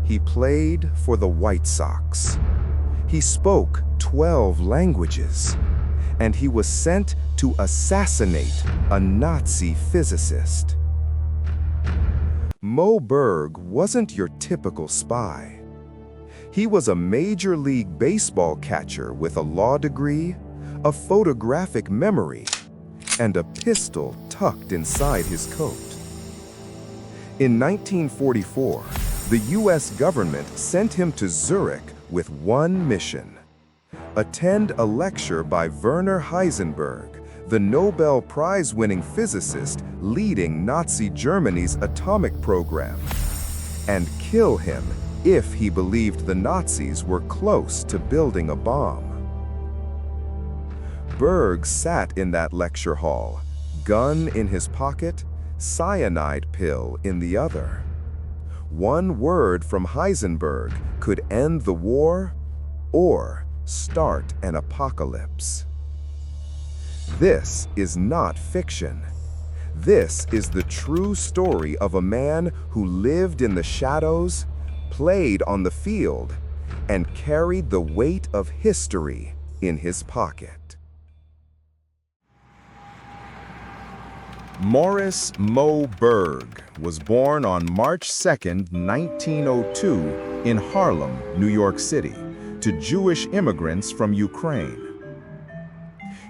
He played for the White Sox. He spoke 12 languages, and he was sent to assassinate a Nazi physicist. Moe Berg wasn't your typical spy. He was a Major League Baseball catcher with a law degree, a photographic memory, and a pistol tucked inside his coat. In 1944, the U.S. government sent him to Zurich with one mission: attend a lecture by Werner Heisenberg, the Nobel Prize-winning physicist leading Nazi Germany's atomic program, and kill him if he believed the Nazis were close to building a bomb. Berg sat in that lecture hall, gun in his pocket, cyanide pill in the other. One word from Heisenberg could end the war or start an apocalypse. This is not fiction. This is the true story of a man who lived in the shadows, played on the field, and carried the weight of history in his pocket. Morris Moe Berg was born on March 2, 1902, in Harlem, New York City, to Jewish immigrants from Ukraine.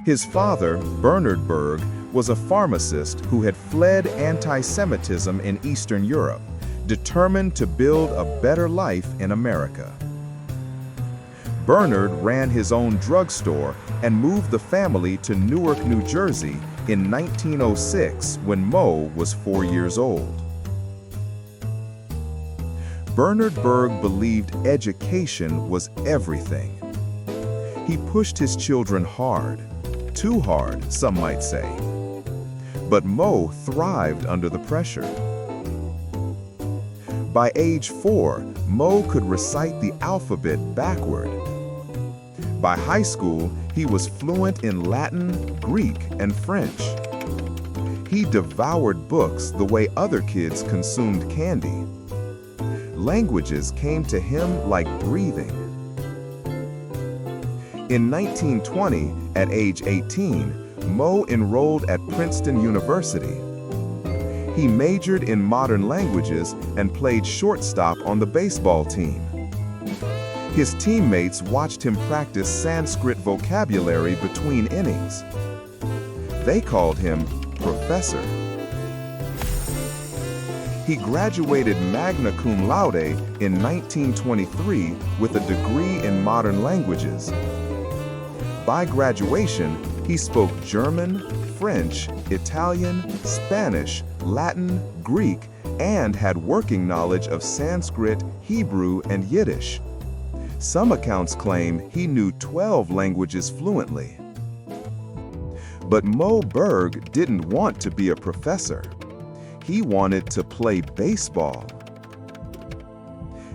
His father, Werner Berg, was a pharmacist who had fled anti-Semitism in Eastern Europe, determined to build a better life in America. Bernard ran his own drugstore and moved the family to Newark, New Jersey in 1906 when Moe was 4 years old. Bernard Berg believed education was everything. He pushed his children hard, too hard, some might say. But Moe thrived under the pressure. By age 4, Moe could recite the alphabet backward. By high school, he was fluent in Latin, Greek, and French. He devoured books the way other kids consumed candy. Languages came to him like breathing. In 1920, at age 18, Moe enrolled at Princeton University. He majored in modern languages and played shortstop on the baseball team. His teammates watched him practice Sanskrit vocabulary between innings. They called him Professor. He graduated magna cum laude in 1923 with a degree in modern languages. By graduation, he spoke German, French, Italian, Spanish, Latin, Greek, and had working knowledge of Sanskrit, Hebrew, and Yiddish. Some accounts claim he knew 12 languages fluently. But Moe Berg didn't want to be a professor. He wanted to play baseball.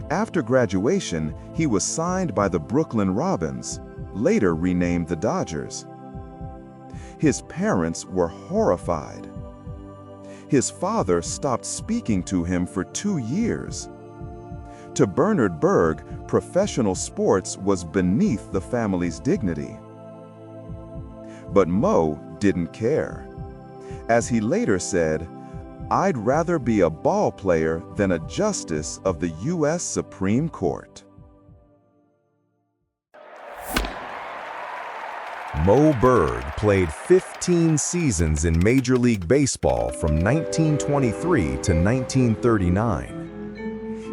After graduation, he was signed by the Brooklyn Robins, later renamed the Dodgers. His parents were horrified. His father stopped speaking to him for 2 years. To Bernard Berg, professional sports was beneath the family's dignity. But Moe didn't care. As he later said, "I'd rather be a ball player than a justice of the U.S. Supreme Court." Moe Berg played 15 seasons in Major League Baseball from 1923 to 1939.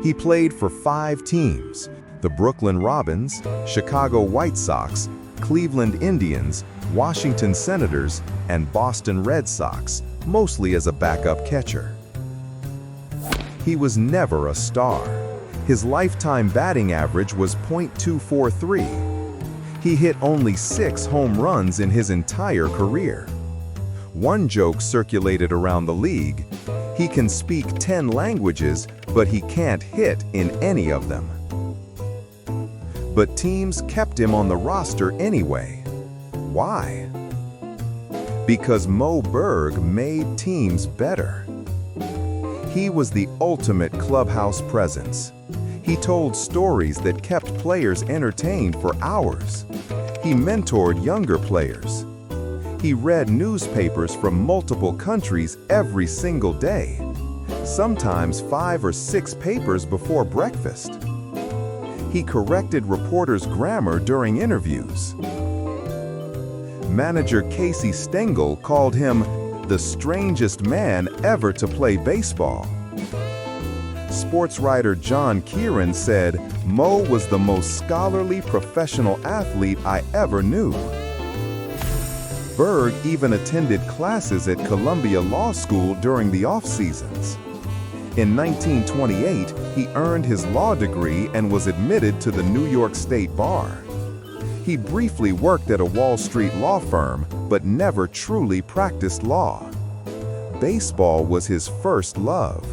He played for 5 teams: the Brooklyn Robins, Chicago White Sox, Cleveland Indians, Washington Senators, and Boston Red Sox, mostly as a backup catcher. He was never a star. His lifetime batting average was .243. He hit only 6 home runs in his entire career. One joke circulated around the league: he can speak 10 languages, but he can't hit in any of them. But teams kept him on the roster anyway. Why? Because Moe Berg made teams better. He was the ultimate clubhouse presence. He told stories that kept players entertained for hours. He mentored younger players. He read newspapers from multiple countries every single day, sometimes 5 or 6 papers before breakfast. He corrected reporters' grammar during interviews. Manager Casey Stengel called him the strangest man ever to play baseball. Sports writer John Kieran said, "Moe was the most scholarly professional athlete I ever knew." Berg even attended classes at Columbia Law School during the off-seasons. In 1928, he earned his law degree and was admitted to the New York State Bar. He briefly worked at a Wall Street law firm, but never truly practiced law. Baseball was his first love.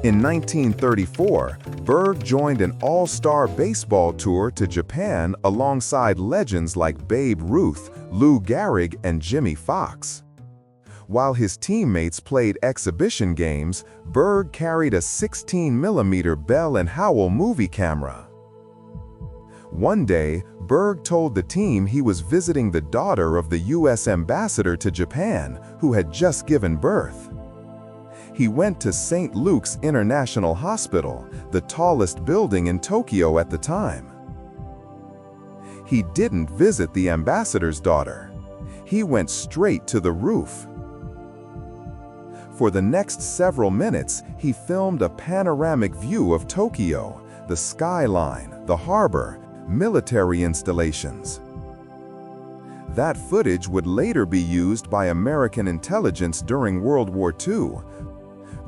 In 1934, Berg joined an all-star baseball tour to Japan alongside legends like Babe Ruth, Lou Gehrig, and Jimmy Fox. While his teammates played exhibition games, Berg carried a 16mm Bell & Howell movie camera. One day, Berg told the team he was visiting the daughter of the U.S. ambassador to Japan, who had just given birth. He went to St. Luke's International Hospital, the tallest building in Tokyo at the time. He didn't visit the ambassador's daughter. He went straight to the roof. For the next several minutes, he filmed a panoramic view of Tokyo, the skyline, the harbor, military installations. That footage would later be used by American intelligence during World War II.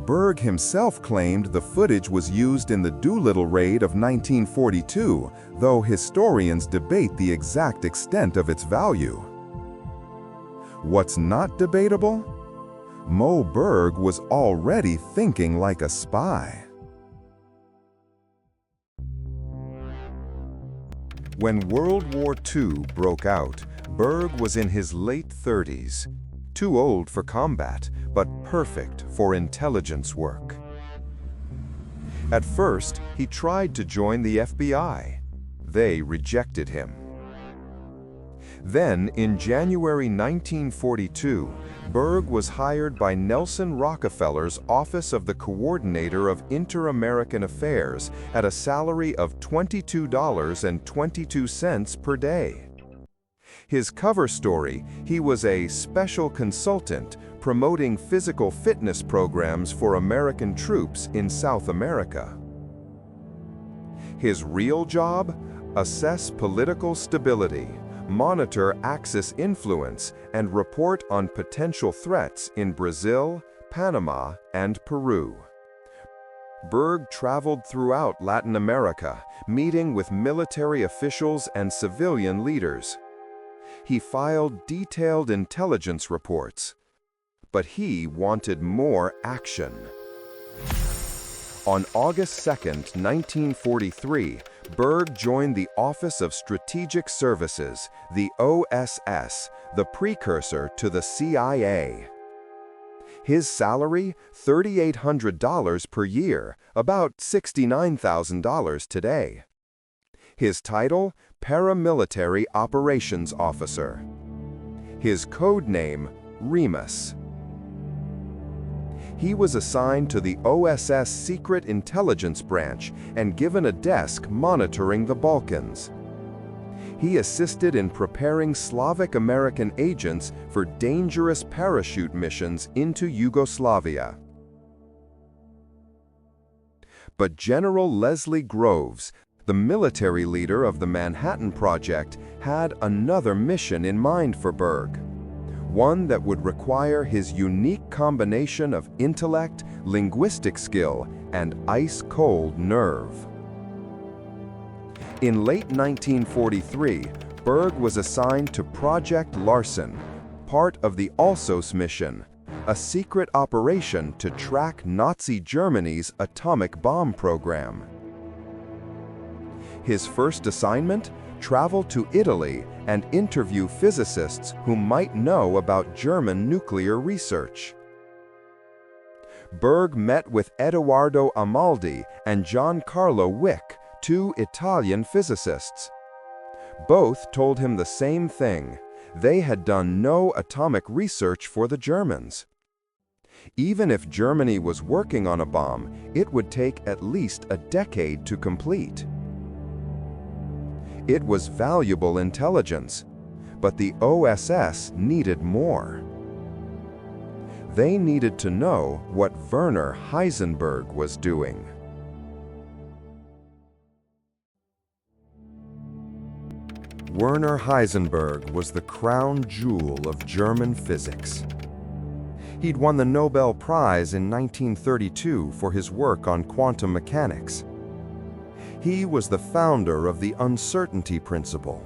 Berg himself claimed the footage was used in the Doolittle raid of 1942, though historians debate the exact extent of its value. What's not debatable? Moe Berg was already thinking like a spy. When World War II broke out, Berg was in his late 30s, too old for combat, but perfect for intelligence work. At first, he tried to join the FBI. They rejected him. Then, in January 1942, Berg was hired by Nelson Rockefeller's Office of the Coordinator of Inter-American Affairs at a salary of $22.22 per day. His cover story, he was a special consultant promoting physical fitness programs for American troops in South America. His real job? Assess political stability, monitor Axis influence, and report on potential threats in Brazil, Panama, and Peru. Berg traveled throughout Latin America, meeting with military officials and civilian leaders. He filed detailed intelligence reports, but he wanted more action. On August 2, 1943, Berg joined the Office of Strategic Services, the OSS, the precursor to the CIA. His salary, $3,800 per year, about $69,000 today. His title, Paramilitary Operations Officer. His code name, Remus. He was assigned to the OSS Secret Intelligence Branch and given a desk monitoring the Balkans. He assisted in preparing Slavic American agents for dangerous parachute missions into Yugoslavia. But General Leslie Groves, the military leader of the Manhattan Project, had another mission in mind for Berg. One that would require his unique combination of intellect, linguistic skill, and ice-cold nerve. In late 1943, Berg was assigned to Project Larsen, part of the Alsos mission, a secret operation to track Nazi Germany's atomic bomb program. His first assignment? Travel to Italy and interview physicists who might know about German nuclear research. Berg met with Edoardo Amaldi and Giancarlo Wick, two Italian physicists. Both told him the same thing: they had done no atomic research for the Germans. Even if Germany was working on a bomb, it would take at least a decade to complete. It was valuable intelligence, but the OSS needed more. They needed to know what Werner Heisenberg was doing. Werner Heisenberg was the crown jewel of German physics. He'd won the Nobel Prize in 1932 for his work on quantum mechanics. He was the founder of the uncertainty principle.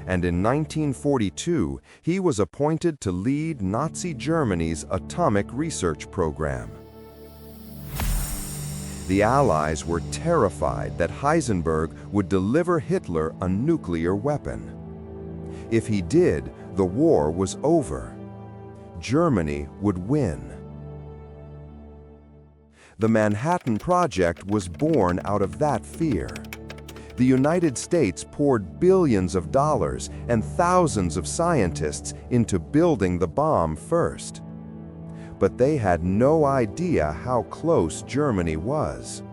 And in 1942, he was appointed to lead Nazi Germany's atomic research program. The Allies were terrified that Heisenberg would deliver Hitler a nuclear weapon. If he did, the war was over. Germany would win. The Manhattan Project was born out of that fear. The United States poured billions of dollars and thousands of scientists into building the bomb first. But they had no idea how close Germany was.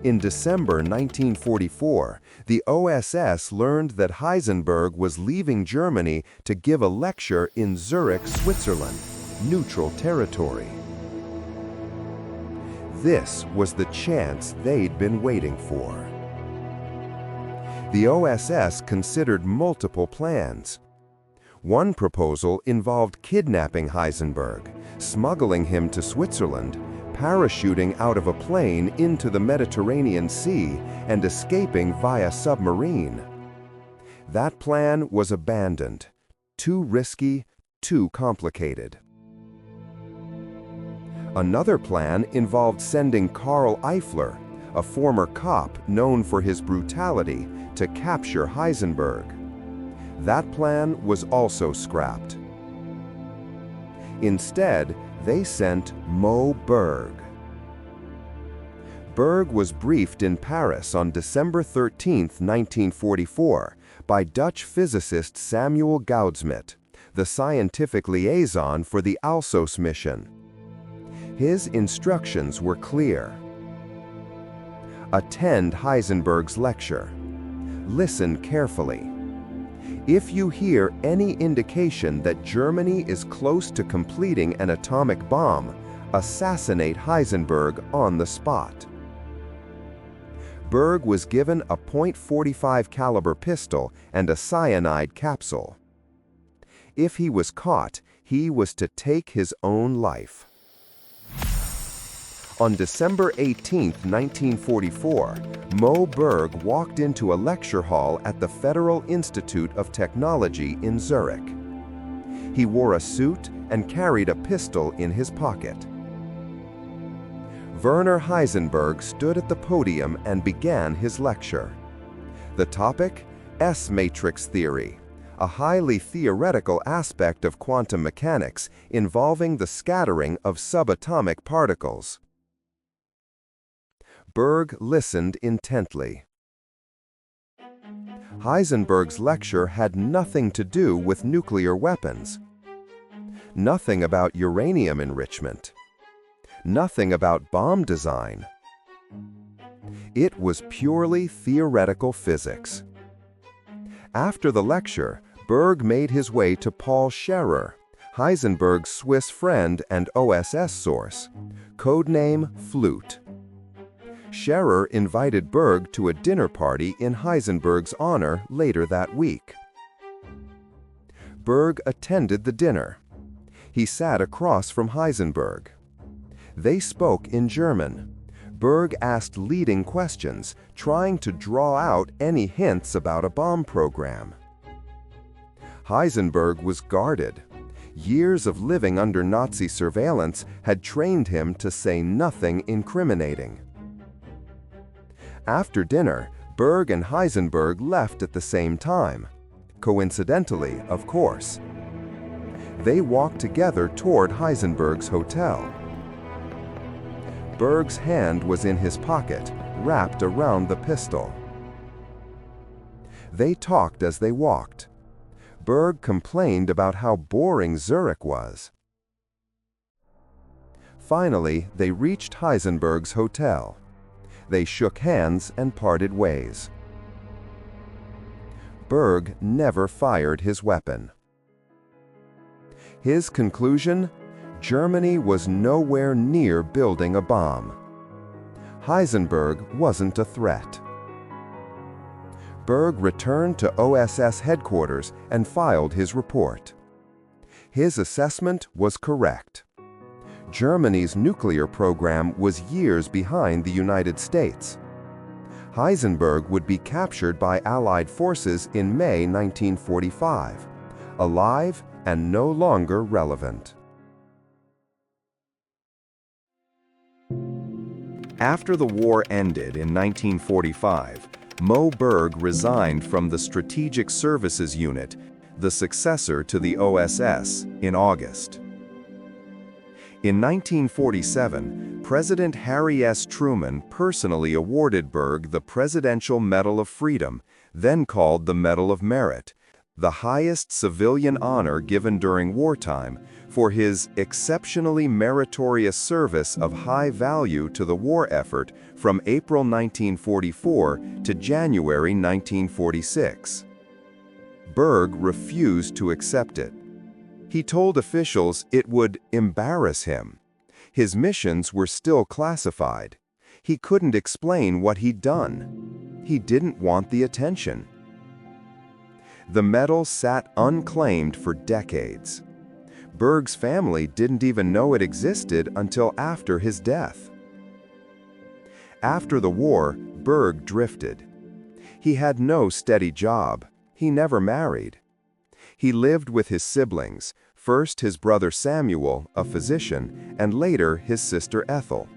In December 1944, the OSS learned that Heisenberg was leaving Germany to give a lecture in Zurich, Switzerland, neutral territory. This was the chance they'd been waiting for. The OSS considered multiple plans. One proposal involved kidnapping Heisenberg, smuggling him to Switzerland, parachuting out of a plane into the Mediterranean Sea, and escaping via submarine. That plan was abandoned. Too risky, too complicated. Another plan involved sending Karl Eifler, a former cop known for his brutality, to capture Heisenberg. That plan was also scrapped. Instead, they sent Moe Berg. Berg was briefed in Paris on December 13, 1944, by Dutch physicist Samuel Goudsmit, the scientific liaison for the Alsos mission. His instructions were clear. Attend Heisenberg's lecture. Listen carefully. If you hear any indication that Germany is close to completing an atomic bomb, assassinate Heisenberg on the spot. Berg was given a .45 caliber pistol and a cyanide capsule. If he was caught, he was to take his own life. On December 18, 1944, Moe Berg walked into a lecture hall at the Federal Institute of Technology in Zurich. He wore a suit and carried a pistol in his pocket. Werner Heisenberg stood at the podium and began his lecture. The topic? S-matrix theory, a highly theoretical aspect of quantum mechanics involving the scattering of subatomic particles. Berg listened intently. Heisenberg's lecture had nothing to do with nuclear weapons. Nothing about uranium enrichment. Nothing about bomb design. It was purely theoretical physics. After the lecture, Berg made his way to Paul Scherrer, Heisenberg's Swiss friend and OSS source, codename Flute. Scherrer invited Berg to a dinner party in Heisenberg's honor later that week. Berg attended the dinner. He sat across from Heisenberg. They spoke in German. Berg asked leading questions, trying to draw out any hints about a bomb program. Heisenberg was guarded. Years of living under Nazi surveillance had trained him to say nothing incriminating. After dinner, Berg and Heisenberg left at the same time. Coincidentally, of course. They walked together toward Heisenberg's hotel. Berg's hand was in his pocket, wrapped around the pistol. They talked as they walked. Berg complained about how boring Zurich was. Finally, they reached Heisenberg's hotel. They shook hands and parted ways. Berg never fired his weapon. His conclusion? Germany was nowhere near building a bomb. Heisenberg wasn't a threat. Berg returned to OSS headquarters and filed his report. His assessment was correct. Germany's nuclear program was years behind the United States. Heisenberg would be captured by Allied forces in May 1945, alive and no longer relevant. After the war ended in 1945, Moe Berg resigned from the Strategic Services Unit, the successor to the OSS, in August. In 1947, President Harry S. Truman personally awarded Berg the Presidential Medal of Freedom, then called the Medal of Merit, the highest civilian honor given during wartime, for his exceptionally meritorious service of high value to the war effort from April 1944 to January 1946. Berg refused to accept it. He told officials it would embarrass him. His missions were still classified. He couldn't explain what he'd done. He didn't want the attention. The medal sat unclaimed for decades. Berg's family didn't even know it existed until after his death. After the war, Berg drifted. He had no steady job. He never married. He lived with his siblings, first his brother Samuel, a physician, and later his sister Ethel.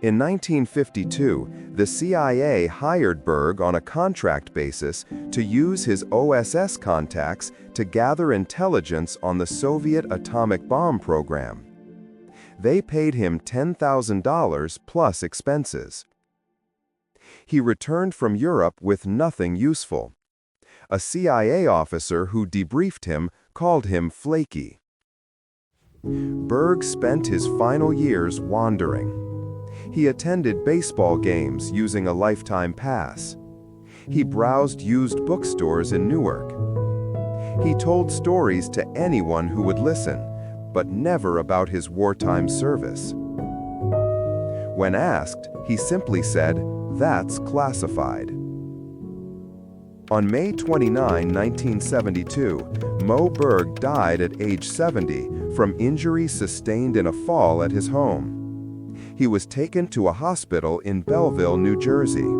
In 1952, the CIA hired Berg on a contract basis to use his OSS contacts to gather intelligence on the Soviet atomic bomb program. They paid him $10,000 plus expenses. He returned from Europe with nothing useful. A CIA officer who debriefed him called him flaky. Berg spent his final years wandering. He attended baseball games using a lifetime pass. He browsed used bookstores in Newark. He told stories to anyone who would listen, but never about his wartime service. When asked, he simply said, "That's classified." On May 29, 1972, Moe Berg died at age 70 from injuries sustained in a fall at his home. He was taken to a hospital in Belleville, New Jersey.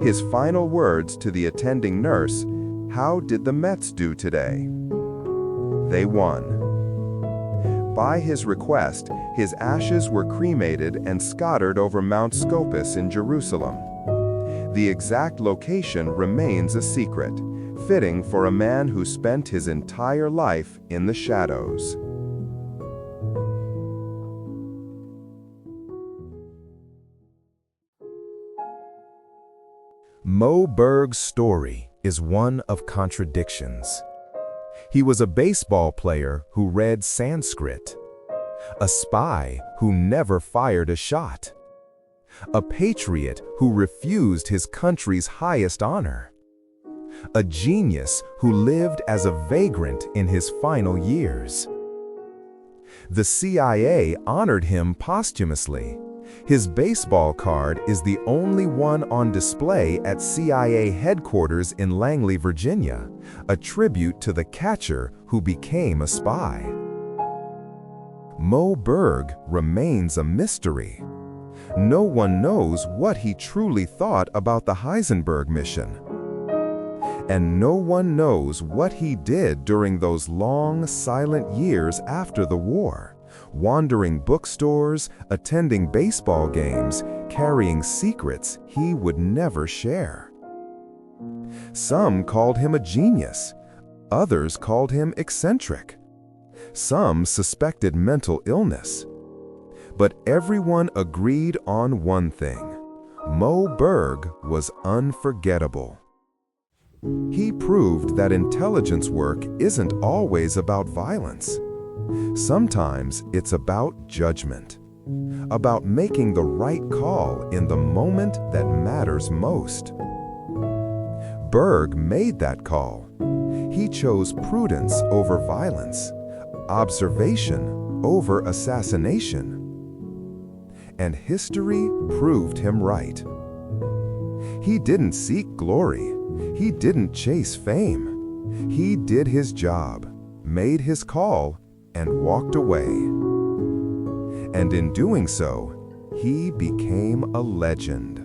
His final words to the attending nurse, "How did the Mets do today?" They won. By his request, his ashes were cremated and scattered over Mount Scopus in Jerusalem. The exact location remains a secret, fitting for a man who spent his entire life in the shadows. Moe Berg's story is one of contradictions. He was a baseball player who read Sanskrit, a spy who never fired a shot, a patriot who refused his country's highest honor, a genius who lived as a vagrant in his final years. The CIA honored him posthumously. His baseball card is the only one on display at CIA headquarters in Langley, Virginia, a tribute to the catcher who became a spy. Moe Berg remains a mystery. No one knows what he truly thought about the Heisenberg mission. And no one knows what he did during those long, silent years after the war, wandering bookstores, attending baseball games, carrying secrets he would never share. Some called him a genius. Others called him eccentric. Some suspected mental illness. But everyone agreed on one thing: Moe Berg was unforgettable. He proved that intelligence work isn't always about violence. Sometimes it's about judgment, about making the right call in the moment that matters most. Berg made that call. He chose prudence over violence, observation over assassination. And history proved him right. He didn't seek glory. He didn't chase fame. He did his job, made his call, and walked away. And in doing so, he became a legend.